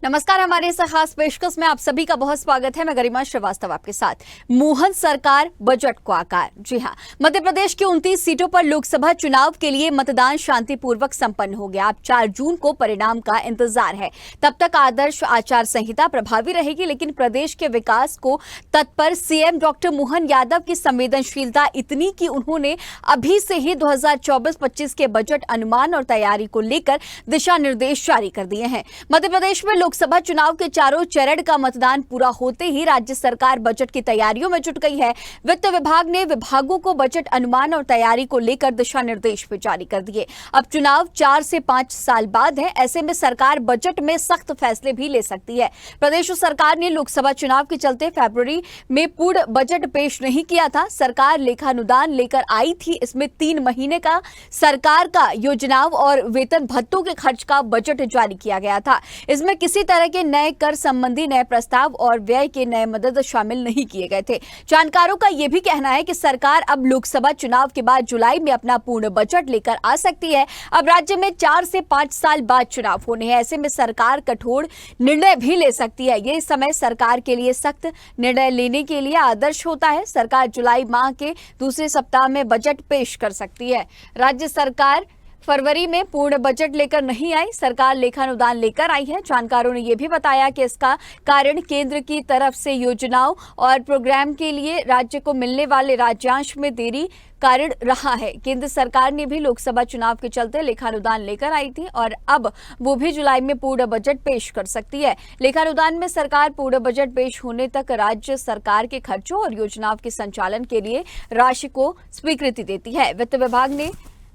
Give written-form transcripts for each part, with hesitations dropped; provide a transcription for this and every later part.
नमस्कार। हमारे इस खास पेशकश में आप सभी का बहुत स्वागत है। मैं गरिमा श्रीवास्तव आपके साथ। मोहन सरकार बजट को आकार। जी हां, मध्य प्रदेश की 29 सीटों पर लोकसभा चुनाव के लिए मतदान शांतिपूर्वक संपन्न हो गया। अब 4 जून को परिणाम का इंतजार है। तब तक आदर्श आचार संहिता प्रभावी रहेगी, लेकिन प्रदेश के विकास को तत्पर सीएम डॉक्टर मोहन यादव की संवेदनशीलता इतनी कि उन्होंने अभी से ही 2024-25 के बजट अनुमान और तैयारी को लेकर दिशा निर्देश जारी कर दिए हैं। मध्य प्रदेश में लोकसभा चुनाव के चारों चरण का मतदान पूरा होते ही राज्य सरकार बजट की तैयारियों में जुट गई है। वित्त विभाग ने विभागों को बजट अनुमान और तैयारी को लेकर दिशा निर्देश भी जारी कर दिए। अब चुनाव 4 से 5 साल बाद है, ऐसे में सरकार बजट में सख्त फैसले भी ले सकती है। प्रदेश सरकार ने लोकसभा चुनाव के चलते फरवरी में पूर्ण बजट पेश नहीं किया था। सरकार लेखानुदान लेकर आई थी। इसमें 3 महीने का सरकार का योजनाओं और वेतन भत्तों के खर्च का बजट जारी किया गया था। इसमें किसी तरह के नए कर संबंधी नए प्रस्ताव और व्यय के नए मदद शामिल नहीं किए गए थे। जानकारों का यह भी कहना है कि सरकार अब लोकसभा चुनाव के बाद जुलाई में अपना पूर्ण बजट लेकर आ सकती है। अब राज्य में 4 से 5 साल बाद चुनाव होने हैं, ऐसे में सरकार कठोर निर्णय भी ले सकती है। यह समय सरकार के लिए सख्त निर्णय लेने के लिए आदर्श होता है। सरकार जुलाई माह के दूसरे सप्ताह में बजट पेश कर सकती है। राज्य सरकार फरवरी में पूर्ण बजट लेकर नहीं आई, सरकार लेखानुदान लेकर आई है। जानकारों ने यह भी बताया कि इसका कारण केंद्र की तरफ से योजनाओं और प्रोग्राम के लिए राज्य को मिलने वाले राज्यांश में देरी कारण रहा है। केंद्र सरकार ने भी लोकसभा चुनाव के चलते लेखानुदान लेकर आई थी और अब वो भी जुलाई में पूर्ण बजट पेश कर सकती है। लेखानुदान में सरकार पूर्ण बजट पेश होने तक राज्य सरकार के खर्चों और योजनाओं के संचालन के लिए राशि को स्वीकृति देती है। वित्त विभाग ने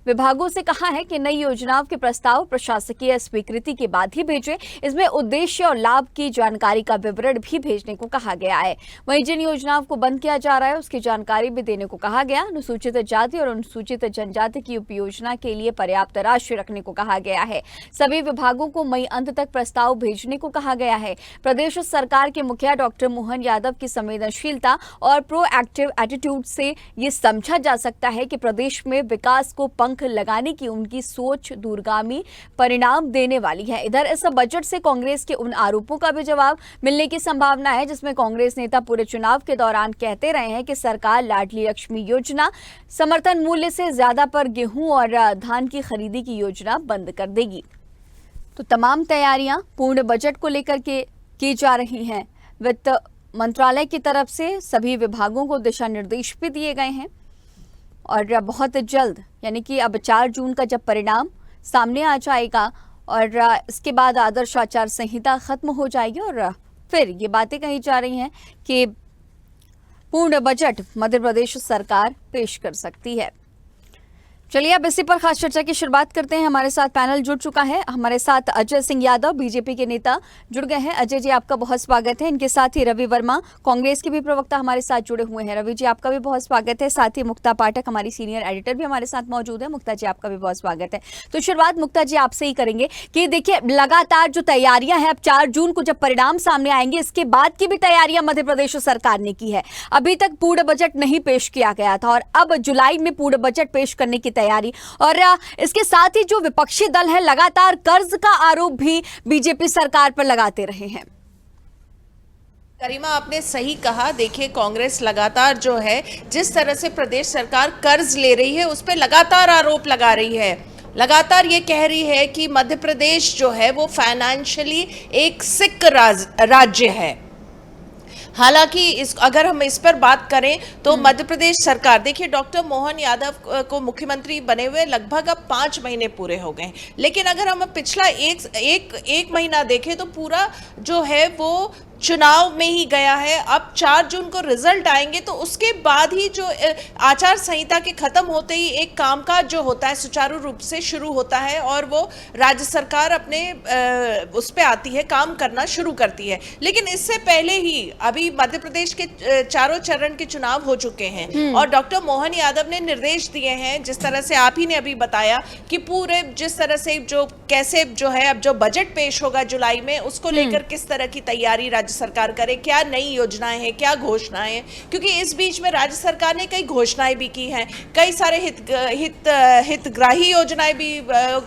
विभागों से कहा है कि नई योजनाओं के प्रस्ताव प्रशासकीय स्वीकृति के बाद ही भेजें। इसमें उद्देश्य और लाभ की जानकारी का विवरण भी भेजने को कहा गया है। वहीं जिन योजनाओं को बंद किया जा रहा है उसकी जानकारी भी देने को कहा गया। अनुसूचित जाति और अनुसूचित जनजाति की उपयोजना के लिए पर्याप्त राशि रखने को कहा गया है। सभी विभागों को मई अंत तक प्रस्ताव भेजने को कहा गया है। प्रदेश सरकार के मुखिया डॉक्टर मोहन यादव की संवेदनशीलता और प्रोएक्टिव एटीट्यूड से ये समझा जा सकता है कि प्रदेश में विकास को लगाने की उनकी सोच दूरगामी परिणाम देने वाली है। इधर इस बजट से कांग्रेस के उन आरोपों का भी जवाब मिलने की संभावना है जिसमें कांग्रेस नेता पूरे चुनाव के दौरान कहते रहे हैं कि सरकार लाडली लक्ष्मी योजना, समर्थन मूल्य से ज्यादा पर गेहूं और धान की खरीदी की योजना बंद कर देगी। तो तमाम तैयारियां पूर्ण बजट को लेकर के की जा रही हैं। वित्त मंत्रालय की तरफ से सभी विभागों को दिशा निर्देश भी दिए गए हैं और बहुत जल्द यानी कि अब 4 जून का जब परिणाम सामने आ जाएगा और इसके बाद आदर्श आचार संहिता खत्म हो जाएगी और फिर ये बातें कही जा रही हैं कि पूर्ण बजट मध्य प्रदेश सरकार पेश कर सकती है। चलिए अब इसी पर खास चर्चा की शुरुआत करते हैं। हमारे साथ पैनल जुड़ चुका है। हमारे साथ अजय सिंह यादव बीजेपी के नेता जुड़ गए हैं। अजय जी, आपका बहुत स्वागत है। इनके साथ ही रवि वर्मा कांग्रेस के भी प्रवक्ता हमारे साथ जुड़े हुए हैं। रवि जी, आपका भी बहुत स्वागत है। साथ ही मुक्ता पाठक हमारी सीनियर एडिटर भी हमारे साथ मौजूद है। मुक्ता जी, आपका भी बहुत स्वागत है। तो शुरुआत मुक्ता जी आपसे ही करेंगे कि देखिए लगातार जो तैयारियां हैं, अब 4 जून को जब परिणाम सामने आएंगे इसके बाद की भी तैयारियां मध्य प्रदेश सरकार ने की है। अभी तक पूर्ण बजट नहीं पेश किया गया था और अब जुलाई में पूर्ण बजट पेश करने की तैयारी, और इसके साथ ही जो विपक्षी दल है लगातार कर्ज का आरोप भी बीजेपी सरकार पर लगाते रहे हैं। गरिमा, आपने सही कहा। देखिए, कांग्रेस लगातार जो है जिस तरह से प्रदेश सरकार कर्ज ले रही है उस पर लगातार आरोप लगा रही है। लगातार ये कह रही है कि मध्य प्रदेश जो है वो फाइनेंशियली एक सिक राज्य है। हालांकि अगर हम इस पर बात करें तो मध्य प्रदेश सरकार, देखिए डॉक्टर मोहन यादव को मुख्यमंत्री बने हुए लगभग अब 5 महीने पूरे हो गए, लेकिन अगर हम पिछला एक महीना देखें तो पूरा जो है वो चुनाव में ही गया है। अब 4 जून को रिजल्ट आएंगे तो उसके बाद ही जो आचार संहिता के खत्म होते ही एक कामकाज जो होता है सुचारू रूप से शुरू होता है और वो राज्य सरकार अपने उस पे आती है, काम करना शुरू करती है। लेकिन इससे पहले ही अभी मध्य प्रदेश के चारों चरण के चुनाव हो चुके हैं और डॉक्टर मोहन यादव ने निर्देश दिए हैं, जिस तरह से आप ही ने अभी बताया कि पूरे जिस तरह से जो कैसे जो है अब जो बजट पेश होगा जुलाई में उसको लेकर किस तरह की तैयारी राज्य राज्य सरकार करे, क्या नई योजनाएं हैं, क्या घोषणाएं हैं, क्योंकि इस बीच में राज्य सरकार ने कई घोषणाएं भी की हैं, कई सारे हितग्राही योजनाएं भी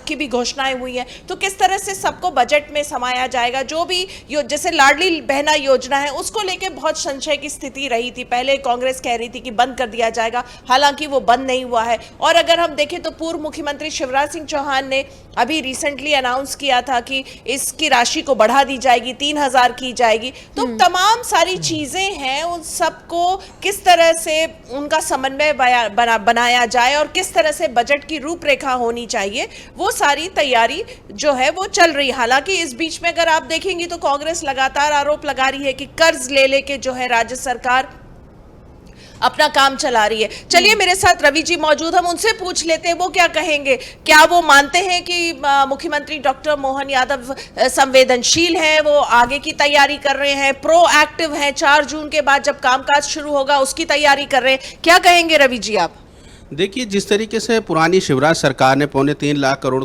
की भी घोषणाएं हुई हैं। तो किस तरह से सबको बजट में समाया जाएगा? जो भी जैसे लाडली बहना योजना है, उसको लेके बहुत संशय की स्थिति रही थी। पहले कांग्रेस कह रही थी कि बंद कर दिया जाएगा, हालांकि वो बंद नहीं हुआ है। और अगर हम देखें तो पूर्व मुख्यमंत्री शिवराज सिंह चौहान ने अभी रिसेंटली अनाउंस किया था कि इसकी राशि को बढ़ा दी जाएगी, 3,000 की जाएगी। तो तमाम सारी चीजें हैं, उन सबको किस तरह से उनका समन्वय बनाया जाए और किस तरह से बजट की रूपरेखा होनी चाहिए, वो सारी तैयारी जो है वो चल रही है। हालांकि इस बीच में अगर आप देखेंगी तो कांग्रेस लगातार आरोप लगा रही है कि कर्ज ले लेके जो है राज्य सरकार अपना काम चला रही है। चलिए, मेरे साथ रवि जी मौजूद, हम उनसे पूछ लेते हैं वो क्या कहेंगे। क्या वो मानते हैं कि मुख्यमंत्री डॉक्टर मोहन यादव संवेदनशील हैं, वो आगे की तैयारी कर रहे हैं, प्रोएक्टिव हैं, 4 जून के बाद जब कामकाज शुरू होगा उसकी तैयारी कर रहे हैं? क्या कहेंगे रवि जी आप? देखिए, जिस तरीके से पुरानी शिवराज सरकार ने 3.25 लाख करोड़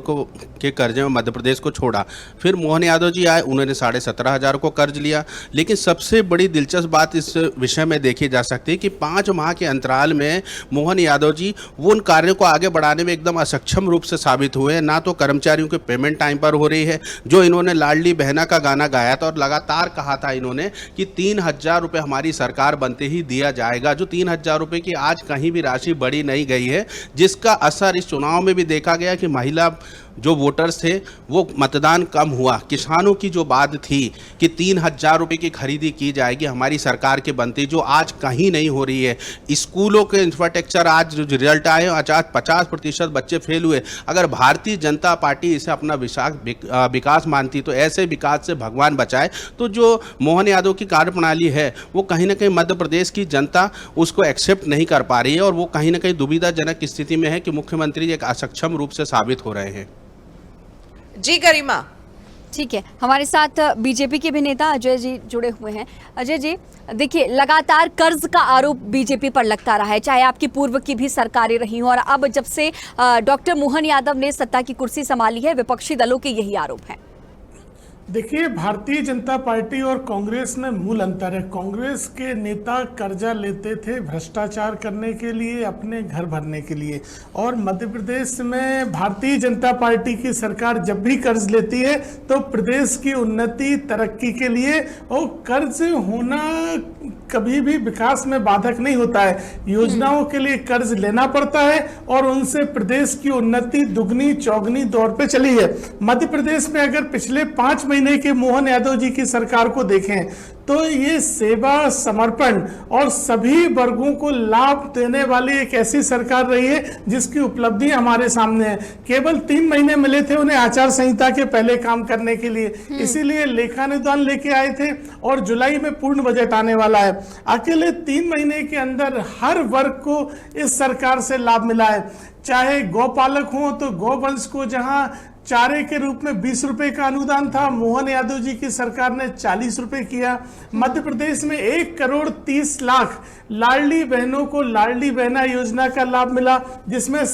के कर्जे में मध्य प्रदेश को छोड़ा, फिर मोहन यादव जी आए, उन्होंने 17,500 को कर्ज लिया। लेकिन सबसे बड़ी दिलचस्प बात इस विषय में देखी जा सकती है कि 5 माह के अंतराल में मोहन यादव जी वो उन कार्यों को आगे बढ़ाने में एकदम असक्षम रूप से साबित हुए। ना तो कर्मचारियों की पेमेंट टाइम पर हो रही है, जो इन्होंने लाडली बहना का गाना गाया था और लगातार कहा था इन्होंने कि 3,000 रुपये हमारी सरकार बनते ही दिया जाएगा, जो 3,000 रुपये की आज कहीं भी राशि बढ़ी नहीं गई है, जिसका असर इस चुनाव में भी देखा गया कि महिला जो वोटर्स थे वो मतदान कम हुआ। किसानों की जो बात थी कि 3,000 रुपये की खरीदी की जाएगी हमारी सरकार के बनते, जो आज कहीं नहीं हो रही है। स्कूलों के इंफ्रास्ट्रक्चर आज जो रिजल्ट आए, आज 50% बच्चे फेल हुए। अगर भारतीय जनता पार्टी इसे अपना विकास मानती तो ऐसे विकास से भगवान बचाए। तो जो मोहन यादव की कार्यप्रणाली है वो कहीं ना कहीं मध्य प्रदेश की जनता उसको एक्सेप्ट नहीं कर पा रही है, और वो कहीं ना कहीं दुविधाजनक स्थिति में है कि मुख्यमंत्री एक असक्षम रूप से साबित हो रहे हैं। जी गरिमा। ठीक है, हमारे साथ बीजेपी के भी नेता अजय जी जुड़े हुए हैं। अजय जी, देखिए, लगातार कर्ज का आरोप बीजेपी पर लगता रहा है, चाहे आपकी पूर्व की भी सरकारें रही हों, और अब जब से डॉक्टर मोहन यादव ने सत्ता की कुर्सी संभाली है, विपक्षी दलों के यही आरोप हैं। देखिए, भारतीय जनता पार्टी और कांग्रेस में मूल अंतर है। कांग्रेस के नेता कर्जा लेते थे भ्रष्टाचार करने के लिए, अपने घर भरने के लिए, और मध्य प्रदेश में भारतीय जनता पार्टी की सरकार जब भी कर्ज लेती है तो प्रदेश की उन्नति तरक्की के लिए, और कर्ज होना कभी भी विकास में बाधक नहीं होता है। योजनाओं के लिए कर्ज लेना पड़ता है और उनसे प्रदेश की उन्नति दुगनी चौगनी दौर पे चली है। मध्य प्रदेश में अगर पिछले 5 महीने के मोहन यादव जी की सरकार को देखें तो ये सेवा, समर्पण और सभी वर्गों को लाभ देने वाली एक ऐसी सरकार रही है जिसकी उपलब्धि हमारे सामने है। केवल 3 महीने मिले थे उन्हें आचार संहिता के पहले काम करने के लिए, इसीलिए लेखानुदान लेके आए थे, और जुलाई में पूर्ण बजट आने वाला है। अकेले 3 महीने के अंदर हर वर्ग को इस सरकार से लाभ मिला है। चाहे गौपालक हो तो गौवंश को जहां चारे के रूप में 20 रुपए का अनुदान था, मोहन यादव जी की सरकार ने 40 रुपए किया। मध्य प्रदेश में 1,30,00,000 लाडली बहनों को लाडली बहना योजना का लाभ मिला, जिसमें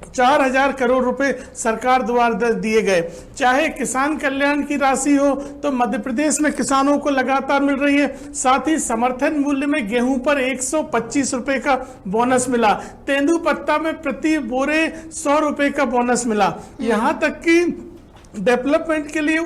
4,500 करोड़ रुपए सरकार द्वारा दिए गए। चाहे किसान कल्याण की राशि हो तो मध्य प्रदेश में किसानों को लगातार मिल रही है। साथ ही समर्थन मूल्य में गेहूं पर 125 रुपए का बोनस मिला। तेंदुपत्ता में प्रति बोरे 100 रुपए का बोनस मिला। यहां तक कि डेवलपमेंट के लिए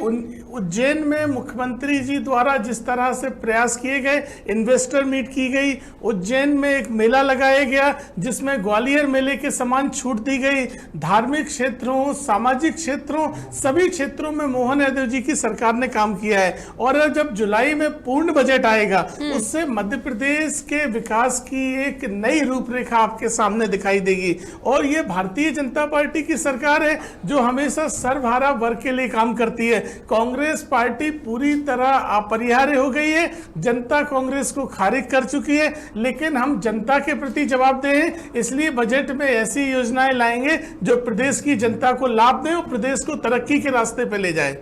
उज्जैन में मुख्यमंत्री जी द्वारा जिस तरह से प्रयास किए गए, इन्वेस्टर मीट की गई, उज्जैन में एक मेला लगाया गया जिसमें ग्वालियर मेले के समान छूट दी गई। धार्मिक क्षेत्रों, सामाजिक क्षेत्रों, सभी क्षेत्रों में मोहन यादव जी की सरकार ने काम किया है। और जब जुलाई में पूर्ण बजट आएगा उससे मध्य प्रदेश के विकास की एक नई रूपरेखा आपके सामने दिखाई देगी। और ये भारतीय जनता पार्टी की सरकार है जो हमेशा सर्वहारा वर्ग के लिए काम करती है। कांग्रेस पार्टी पूरी तरह अपरिहार्य हो गई है, जनता कांग्रेस को खारिज कर चुकी है, लेकिन हम जनता के प्रति जवाबदेह हैं, इसलिए बजट में ऐसी योजनाएं लाएंगे जो प्रदेश की जनता को लाभ दें और प्रदेश को तरक्की के रास्ते पे ले जाए।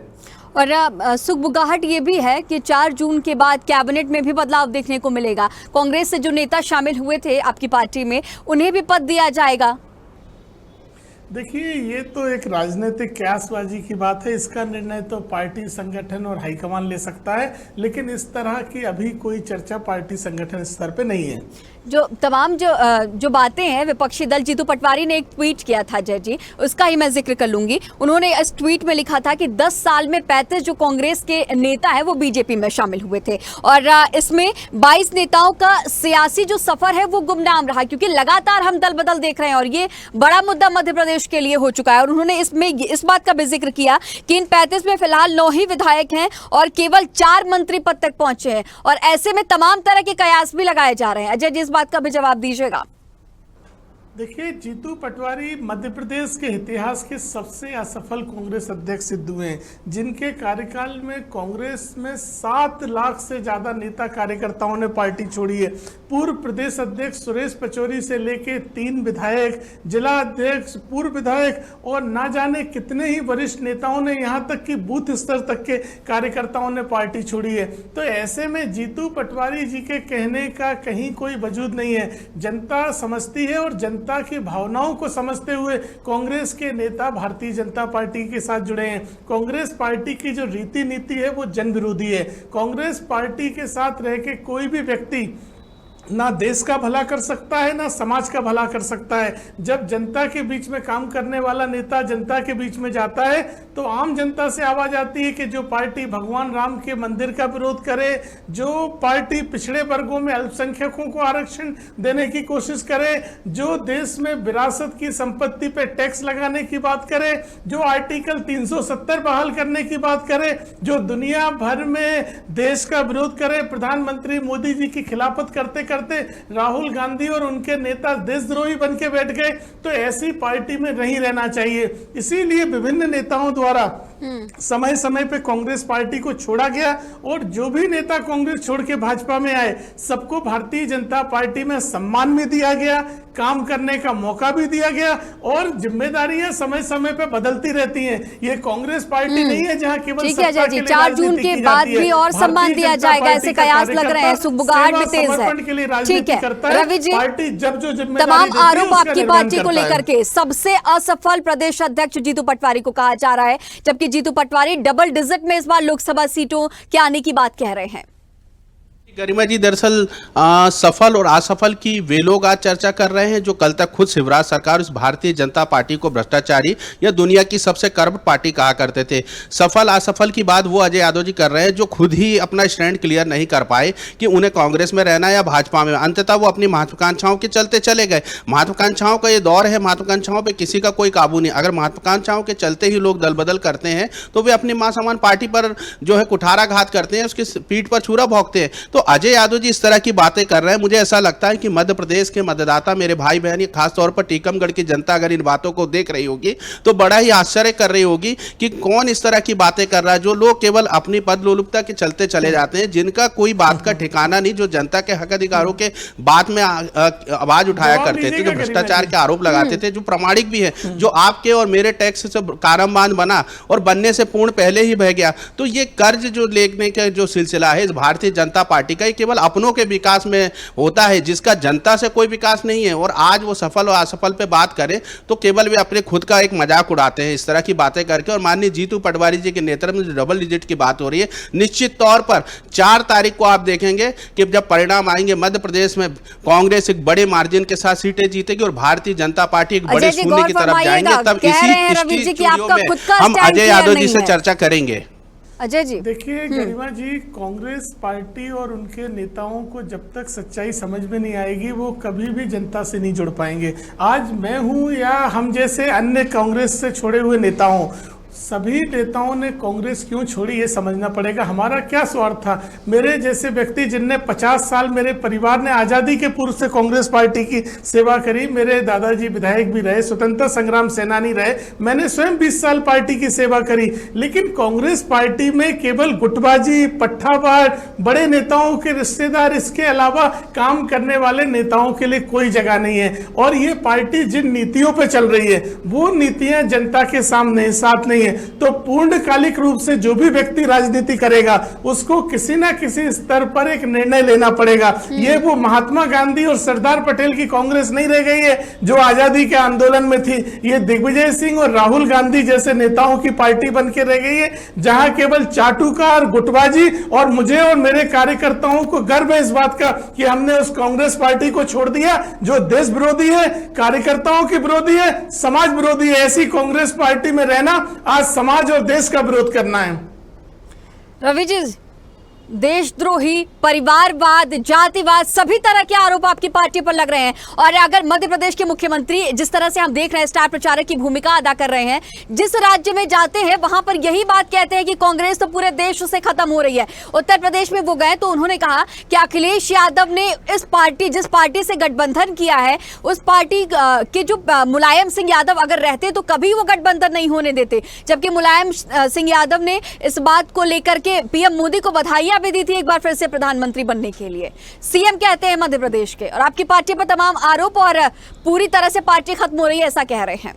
और सुगबुगाहट ये भी है कि 4 जून के बाद कैबिनेट में भी बदलाव देखने को मिलेगा। कांग्रेस से जो नेता शामिल हुए थे आपकी पार्टी में, उन्हें भी पद दिया जाएगा। देखिए, ये तो एक राजनीतिक कयासबाजी की बात है। इसका निर्णय तो पार्टी संगठन और हाईकमान ले सकता है, लेकिन इस तरह की अभी कोई चर्चा पार्टी संगठन स्तर पे नहीं है। जो तमाम जो बातें हैं, विपक्षी दल जीतू पटवारी ने एक ट्वीट किया था जय जी, उसका ही मैं जिक्र कर लूंगी। उन्होंने इस ट्वीट में लिखा था कि 10 साल में 35 जो कांग्रेस के नेता हैं वो बीजेपी में शामिल हुए थे, और इसमें 22 नेताओं का सियासी जो सफर है वो गुमनाम रहा, क्योंकि लगातार हम दल बदल देख रहे हैं और ये बड़ा मुद्दा मध्य प्रदेश के लिए हो चुका है। और उन्होंने इसमें इस बात का भी जिक्र किया कि इन 35 में फिलहाल 9 ही विधायक हैं और केवल 4 मंत्री पद तक पहुंचे हैं, और ऐसे में तमाम तरह के कयास भी लगाए जा रहे हैं। अजय जी, इस बात का भी जवाब दीजिएगा। देखिए, जीतू पटवारी मध्य प्रदेश के इतिहास के सबसे असफल कांग्रेस अध्यक्ष सिद्ध हुए हैं, जिनके कार्यकाल में कांग्रेस में 7 लाख से ज्यादा नेता कार्यकर्ताओं ने पार्टी छोड़ी है। पूर्व प्रदेश अध्यक्ष सुरेश पचौरी से लेके 3 विधायक, जिला अध्यक्ष, पूर्व विधायक और ना जाने कितने ही वरिष्ठ नेताओं ने, यहाँ तक कि बूथ स्तर तक के कार्यकर्ताओं ने पार्टी छोड़ी है। तो ऐसे में जीतू पटवारी जी के कहने का कहीं कोई वजूद नहीं है। जनता समझती है और जनता की भावनाओं को समझते हुए कांग्रेस के नेता भारतीय जनता पार्टी के साथ जुड़े हैं। कांग्रेस पार्टी की जो रीति नीति है वो जन विरोधी है। कांग्रेस पार्टी के साथ रह के कोई भी व्यक्ति ना देश का भला कर सकता है, ना समाज का भला कर सकता है। जब जनता के बीच में काम करने वाला नेता जनता के बीच में जाता है तो आम जनता से आवाज आती है कि जो पार्टी भगवान राम के मंदिर का विरोध करे, जो पार्टी पिछड़े वर्गों में अल्पसंख्यकों को आरक्षण देने की कोशिश करे, जो देश में विरासत की संपत्ति पे टैक्स लगाने की बात करे, जो आर्टिकल 370 बहाल करने की बात करे, जो दुनिया भर में देश का विरोध करे, प्रधानमंत्री मोदी जी की खिलाफत करते राहुल गांधी और उनके नेता देशद्रोही बन के बैठ गए, तो ऐसी पार्टी में नहीं रहना चाहिए। इसीलिए विभिन्न नेताओं द्वारा समय समय पे कांग्रेस पार्टी को छोड़ा गया, और जो भी नेता कांग्रेस छोड़ के भाजपा में आए सबको भारतीय जनता पार्टी में सम्मान भी दिया गया, काम करने का मौका भी दिया गया, और जिम्मेदारियां समय समय पे बदलती रहती हैं। ये कांग्रेस पार्टी नहीं है जहां केवल ठीक है जी, 4 जून के बाद भी और सम्मान दिया जाएगा, ऐसे कयास लग रहे हैं। सुखबुगाहट भी तेज है। ठीक है रवि जी, पार्टी जब जो तमाम आरोप आपकी पार्टी को लेकर के सबसे असफल प्रदेश अध्यक्ष जीतू पटवारी को कहा जा रहा है, जबकि जीतू पटवारी डबल डिजिट में इस बार लोकसभा सीटों के आने की बात कह रहे हैं। गरिमा जी, दरअसल सफल और असफल की वे लोग आज चर्चा कर रहे हैं जो कल तक खुद शिवराज सरकार इस भारतीय जनता पार्टी को भ्रष्टाचारी या दुनिया की सबसे करप्ट पार्टी कहा करते थे। सफल असफल की बात वो अजय यादव जी कर रहे हैं जो खुद ही अपना स्टैंड क्लियर नहीं कर पाए कि उन्हें कांग्रेस में रहना या भाजपा में। अंततः वो अपनी महत्वाकांक्षाओं के चलते चले गए। महत्वाकांक्षाओं का ये दौर है, महत्वाकांक्षाओं पर किसी का कोई काबू नहीं। अगर महत्वाकांक्षाओं के चलते ही लोग दल बदल करते हैं तो वे अपनी मां समान पार्टी पर जो है कुठाराघात करते हैं, उसकी पीठ पर छुरा भोंकते हैं। तो अजय यादव जी इस तरह की बातें कर रहे हैं, मुझे ऐसा लगता है कि मध्य प्रदेश के मतदाता, मेरे भाई बहन, खास तौर पर टीकमगढ़ की जनता अगर इन बातों को देख रही होगी तो बड़ा ही आश्चर्य कर रही होगी कि कौन इस तरह की बातें कर रहा है। जो लोग केवल अपनी पद लोलुपता के चलते चले जाते हैं, जिनका कोई बात का ठिकाना नहीं, जो जनता के हक अधिकारों के बात में आवाज उठाया करते थे, जो भ्रष्टाचार के आरोप लगाते थे, जो प्रामाणिक भी है, जो आपके और मेरे टैक्स से कारामबान बना और बनने से पूर्ण पहले ही बह गया। तो ये कर्ज जो लेने का जो सिलसिला है इस भारतीय जनता पार्टी का, केवल अपनों के विकास में होता है, जिसका जनता से कोई विकास नहीं है। और आज वो सफल और असफल पे बात करें तो केवल वे अपने खुद का एक मजाक उड़ाते हैं इस तरह की बातें करके। और माननीय जीतू पटवारी जी के नेतृत्व में डबल डिजिट की बात हो रही है, निश्चित तौर पर 4 तारीख को आप देखेंगे कि जब परिणाम आएंगे मध्य प्रदेश में कांग्रेस एक बड़े मार्जिन के साथ सीटें जीतेगी और भारतीय जनता पार्टी एक बड़े शून्य की तरफ जाएंगे। तब इसी स्टूडियो में हम अजय यादव जी से चर्चा करेंगे। अजय जी देखिए गरिमा जी, कांग्रेस पार्टी और उनके नेताओं को जब तक सच्चाई समझ में नहीं आएगी वो कभी भी जनता से नहीं जुड़ पाएंगे। आज मैं हूं या हम जैसे अन्य कांग्रेस से छोड़े हुए नेता हों, सभी नेताओं ने कांग्रेस क्यों छोड़ी ये समझना पड़ेगा। हमारा क्या स्वार्थ था? मेरे जैसे व्यक्ति जिनने 50 साल, मेरे परिवार ने आज़ादी के पूर्व से कांग्रेस पार्टी की सेवा करी, मेरे दादाजी विधायक भी रहे, स्वतंत्रता संग्राम सेनानी रहे, मैंने स्वयं 20 साल पार्टी की सेवा करी। लेकिन कांग्रेस पार्टी में केवल गुटबाजी, पट्टाबाज, बड़े नेताओं के रिश्तेदार, इसके अलावा काम करने वाले नेताओं के लिए कोई जगह नहीं है। और ये पार्टी जिन नीतियों पर चल रही है वो नीतियां जनता के सामने साथ नहीं है। है। तो पूर्णकालिक रूप से जो भी व्यक्ति राजनीति करेगा उसको किसी ना किसी स्तर पर एक निर्णय लेना पड़ेगा। ये वो महात्मा गांधी और सरदार पटेल की कांग्रेस नहीं रह गई है जो आजादी के आंदोलन में थी। ये दिग्विजय सिंह और राहुल गांधी जैसे नेताओं की पार्टी बन के रह गई है, जहां केवल चाटुकार, गुटबाजी, और मुझे और मेरे कार्यकर्ताओं को गर्व है इस बात का कि हमने उस कांग्रेस पार्टी को छोड़ दिया जो देश विरोधी है, कार्यकर्ताओं की विरोधी है, समाज विरोधी है। ऐसी कांग्रेस पार्टी में रहना आज समाज और देश का विरोध करना है। रवि जी, देशद्रोही, परिवारवाद, जातिवाद, सभी तरह के आरोप आपकी पार्टी पर लग रहे हैं। और अगर मध्य प्रदेश के मुख्यमंत्री, जिस तरह से हम देख रहे हैं, स्टार प्रचारक की भूमिका अदा कर रहे हैं, जिस राज्य में जाते हैं वहां पर यही बात कहते हैं कि कांग्रेस तो पूरे देश से खत्म हो रही है। उत्तर प्रदेश में वो गए तो उन्होंने कहा कि अखिलेश यादव ने इस पार्टी, जिस पार्टी से गठबंधन किया है, उस पार्टी के जो मुलायम सिंह यादव अगर रहते तो कभी वो गठबंधन नहीं होने देते। जबकि मुलायम सिंह यादव ने इस बात को लेकर के पीएम मोदी को बधाइयां भी दी थी एक बार फिर से प्रधानमंत्री बनने के लिए। सीएम कहते हैं मध्य प्रदेश के, और आपकी पार्टी पर तमाम आरोप और पूरी तरह से पार्टी खत्म हो रही है ऐसा कह रहे हैं।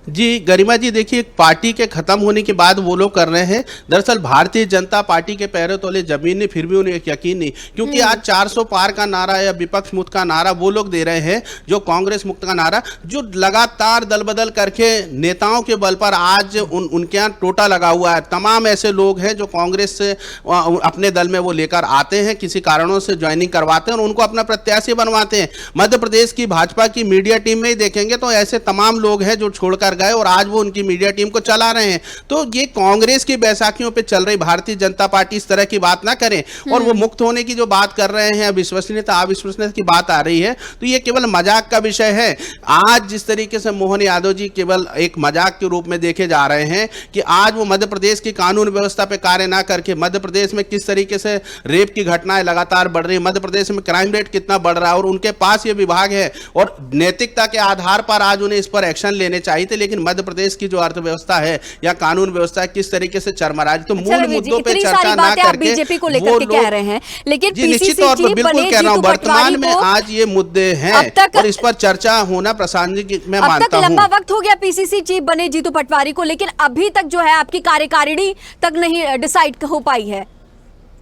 जी गरिमा जी, देखिए पार्टी के खत्म होने के बाद वो लोग कर रहे हैं, दरअसल भारतीय जनता पार्टी के पैरों तले जमीन नहीं, फिर भी उन्हें एक यकीन नहीं, क्योंकि आज 400 पार का नारा या विपक्ष मुक्त का नारा वो लोग दे रहे हैं, जो कांग्रेस मुक्त का नारा, जो लगातार दल बदल करके नेताओं के बल पर आज उनके यहाँ टोटा लगा हुआ है। तमाम ऐसे लोग हैं जो कांग्रेस से अपने दल में वो लेकर आते हैं, किसी कारणों से ज्वाइनिंग करवाते हैं और उनको अपना प्रत्याशी बनवाते हैं। मध्य प्रदेश की भाजपा की मीडिया टीम में ही देखेंगे तो ऐसे तमाम लोग हैं जो छोड़कर गए और आज वो उनकी मीडिया टीम को चला रहे हैं। तो ये कांग्रेस की बैसाखियों पे चल रही भारतीय जनता पार्टी इस तरह की बात ना करें। और वो मुक्त होने की जो बात कर रहे हैं, विश्वसनीयता अविश्वसनीयता की बात आ रही है, तो ये केवल मजाक का विषय है। आज जिस तरीके से मोहन यादव जी केवल एक मजाक के रूप में देखे जा रहे हैं कि आज वो मध्य प्रदेश की कानून व्यवस्था पे कार्य ना करके मध्य प्रदेश में किस तरीके से रेप की घटनाएं लगातार बढ़ रही है, मध्य प्रदेश में क्राइम रेट कितना बढ़ रहा है, और उनके पास ये विभाग है और नैतिकता के आधार पर आज उन्हें इस पर एक्शन लेने चाहिए थे। लेकिन मध्य प्रदेश की जो अर्थव्यवस्था है या कानून व्यवस्था है किस तरीके से चरमराज, तो मूल मुद्दों पे चर्चा ना करके बीजेपी को लेकर के कह रहे हैं, लेकिन निश्चित तौर पर बिल्कुल कह रहा हूं, वर्तमान में आज ये मुद्दे हैं और इस पर चर्चा होना प्रासंगिक मैं मानता हूं। लंबा वक्त हो गया पीसीसी चीफ बने जीतू पटवारी को, लेकिन अभी तक जो है आपकी कार्यकारिणी तक नहीं डिसाइड हो पाई है।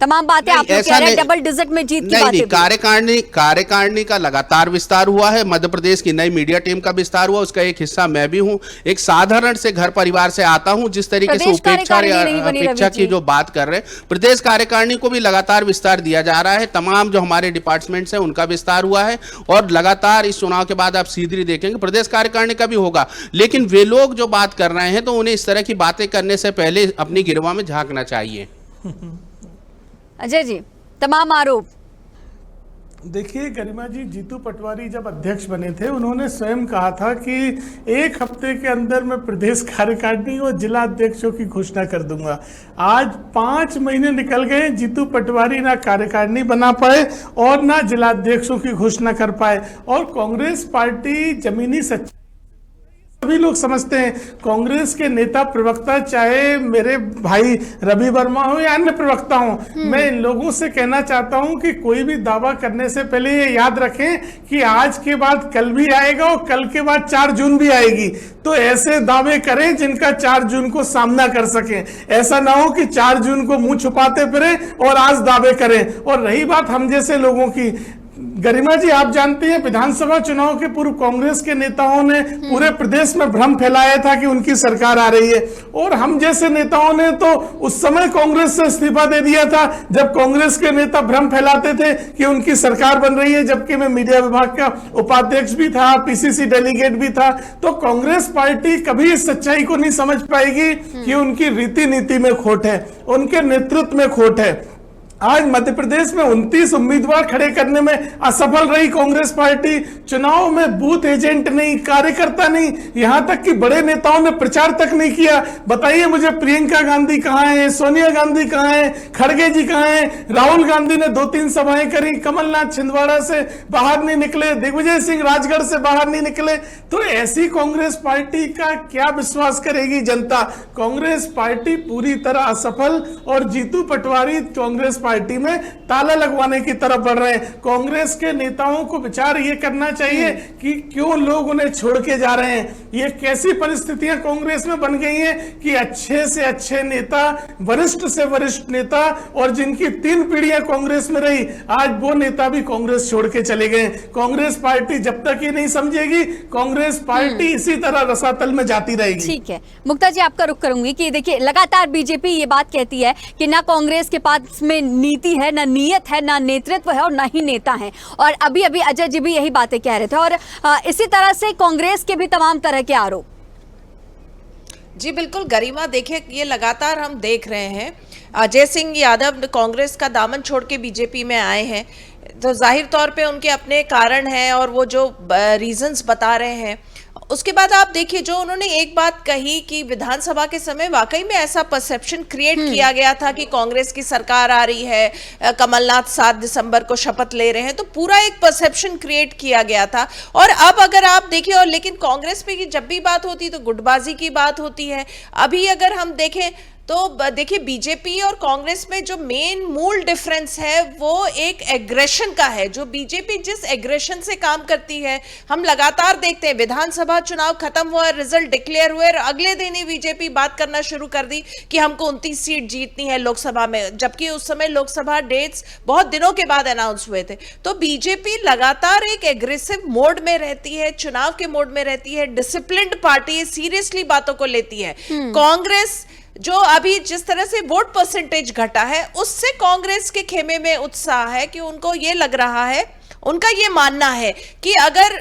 तमाम बातें आप लोग कह रहे हैं डबल डिजिट में जीत की बातें। कार्यकारिणी का लगातार विस्तार हुआ है, मध्य प्रदेश की नई मीडिया टीम का विस्तार हुआ, उसका एक हिस्सा मैं भी हूं। एक साधारण से घर परिवार से आता हूं, जिस तरीके से उपेक्षा की जो बात कर रहे हैं, प्रदेश कार्यकारिणी को भी लगातार विस्तार दिया जा रहा है। तमाम जो हमारे डिपार्टमेंट्स हैं उनका विस्तार हुआ है और लगातार इस चुनाव के बाद आप सीधी देखेंगे प्रदेश कार्यकारिणी का भी होगा। लेकिन वे लोग जो बात कर रहे हैं तो उन्हें इस तरह की बातें करने से पहले अपनी गिरवा में झांकना चाहिए। अजय जी, तमाम आरोप देखिए गरिमा जी, जीतू पटवारी जब अध्यक्ष बने थे उन्होंने स्वयं कहा था कि 1 हफ्ते के अंदर मैं प्रदेश कार्यकारिणी और जिला अध्यक्षों की घोषणा कर दूंगा। आज 5 महीने निकल गए, जीतू पटवारी ना कार्यकारिणी बना पाए और ना जिला अध्यक्षों की घोषणा कर पाए। और कांग्रेस पार्टी जमीनी सच्चाई सभी लोग समझते हैं। कांग्रेस के नेता प्रवक्ता, चाहे मेरे भाई रवि वर्मा हो या अन्य प्रवक्ता हो, मैं इन लोगों से कहना चाहता हूं कि कोई भी दावा करने से पहले ये याद रखें कि आज के बाद कल भी आएगा और कल के बाद 4 जून भी आएगी। तो ऐसे दावे करें जिनका 4 जून को सामना कर सकें। ऐसा ना हो कि 4 जून को मुंह छुपाते फिरे और आज दावे करें। और रही बात हम जैसे लोगों की, गरिमा जी आप जानते हैं विधानसभा चुनाव के पूर्व कांग्रेस के नेताओं ने पूरे प्रदेश में भ्रम फैलाया था कि उनकी सरकार आ रही है, और हम जैसे नेताओं ने तो उस समय कांग्रेस से इस्तीफा दे दिया था जब कांग्रेस के नेता भ्रम फैलाते थे कि उनकी सरकार बन रही है, जबकि मैं मीडिया विभाग का उपाध्यक्ष भी था, पीसीसी डेलीगेट भी था। तो कांग्रेस पार्टी कभी इस सच्चाई को नहीं समझ पाएगी कि उनकी रीति नीति में खोट है, उनके नेतृत्व में खोट है। आज मध्य प्रदेश में 29 उम्मीदवार खड़े करने में असफल रही कांग्रेस पार्टी। चुनाव में बूथ एजेंट नहीं, कार्यकर्ता नहीं, यहां तक कि बड़े नेताओं ने प्रचार तक नहीं किया। बताइए मुझे, प्रियंका गांधी कहां है, सोनिया गांधी कहां है, खड़गे जी कहां है? राहुल गांधी ने 2-3 सभाएं करी, कमलनाथ छिंदवाड़ा से बाहर नहीं निकले, दिग्विजय सिंह राजगढ़ से बाहर नहीं निकले। तो ऐसी कांग्रेस पार्टी का क्या विश्वास करेगी जनता? कांग्रेस पार्टी पूरी तरह असफल, और जीतू पटवारी कांग्रेस पार्टी में ताला लगवाने की तरफ बढ़ रहे हैं। कांग्रेस के नेताओं को विचार ये करना चाहिए कि क्यों लोग उन्हें छोड़ के जा रहे हैं। ये कैसी परिस्थितियां कांग्रेस में बन गई हैं कि अच्छे से अच्छे नेता, वरिष्ठ से वरिष्ठ नेता और जिनकी 3 पीढ़ियां कांग्रेस में रही, आज वो नेता भी कांग्रेस छोड़ के चले गए। कांग्रेस पार्टी जब तक ये नहीं समझेगी, कांग्रेस पार्टी इसी तरह रसातल में जाती रहेगी। ठीक है मुक्ता जी, आपका रुख करूंगी कि देखिए लगातार बीजेपी ये बात कहती है कि ना कांग्रेस के पास में नीति है, ना नीयत है, ना नेतृत्व है और ना ही नेता है। और अभी अभी अजय जी भी यही बातें कह रहे थे और इसी तरह से कांग्रेस के भी तमाम तरह के आरोप। जी बिल्कुल गरिमा, देखिए ये लगातार हम देख रहे हैं अजय सिंह यादव कांग्रेस का दामन छोड़ के बीजेपी में आए हैं, तो जाहिर तौर पे उनके अपने कारण हैं और वो जो रीजंस बता रहे हैं। उसके बाद आप देखिए जो उन्होंने एक बात कही कि विधानसभा के समय वाकई में ऐसा परसेप्शन क्रिएट किया गया था कि कांग्रेस की सरकार आ रही है, कमलनाथ 7 दिसंबर को शपथ ले रहे हैं, तो पूरा एक परसेप्शन क्रिएट किया गया था। और अब अगर आप देखिए, और लेकिन कांग्रेस पे की जब भी बात होती तो गुटबाजी की बात होती है। अभी अगर हम देखें तो देखिए बीजेपी और कांग्रेस में जो मेन मूल डिफरेंस है वो एक एग्रेशन का है। जो बीजेपी जिस एग्रेशन से काम करती है, हम लगातार देखते हैं विधानसभा चुनाव खत्म हुआ, रिजल्ट डिक्लेयर हुए और अगले दिन ही बीजेपी बात करना शुरू कर दी कि हमको 29 सीट जीतनी है लोकसभा में, जबकि उस समय लोकसभा डेट्स बहुत दिनों के बाद अनाउंस हुए थे। तो बीजेपी लगातार एक एग्रेसिव मोड में रहती है, चुनाव के मोड में रहती है, डिसिप्लिन्ड पार्टी, सीरियसली बातों को लेती है। कांग्रेस जो अभी जिस तरह से वोट परसेंटेज घटा है, उससे कांग्रेस के खेमे में उत्साह है कि उनको ये लग रहा है, उनका ये मानना है कि अगर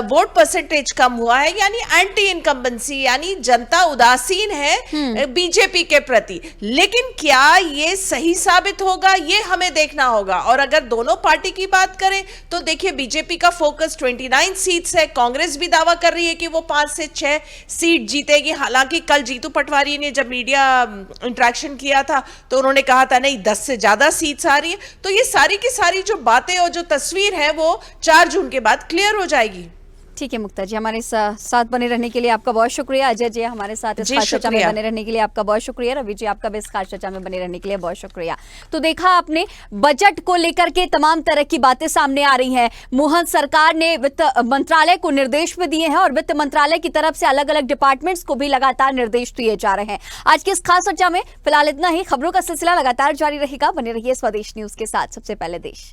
वोट परसेंटेज कम हुआ है यानी एंटी इनकम्बेंसी, यानी जनता उदासीन है बीजेपी के प्रति। लेकिन क्या ये सही साबित होगा, ये हमें देखना होगा। और अगर दोनों पार्टी की बात करें तो देखिए बीजेपी का फोकस 29 सीट्स है, कांग्रेस भी दावा कर रही है कि वो 5 से 6 सीट जीतेगी। हालांकि कल जीतू पटवारी ने जब मीडिया इंटरेक्शन किया था तो उन्होंने कहा था नहीं 10 से ज्यादा सीट्स आ रही है। तो ये सारी की सारी जो बातें और जो तस्वीर है वो 4 जून के बाद क्लियर हो जाएगी। ठीक है मुक्ता जी, हमारे साथ बने रहने के लिए आपका बहुत शुक्रिया। अजय जी हमारे साथ इस खास चर्चा में बने रहने के लिए आपका बहुत शुक्रिया। रवि जी आपका भी इस खास चर्चा में बने रहने के लिए बहुत शुक्रिया। तो देखा आपने बजट को लेकर के तमाम तरह की बातें सामने आ रही हैं। मोहन सरकार ने वित्त मंत्रालय को निर्देश भी दिए हैं और वित्त मंत्रालय की तरफ से अलग अलग डिपार्टमेंट्स को भी लगातार निर्देश दिए जा रहे हैं। आज की इस खास चर्चा में फिलहाल इतना ही। खबरों का सिलसिला लगातार जारी रहेगा, बने रहिए स्वदेश न्यूज के साथ। सबसे पहले देश।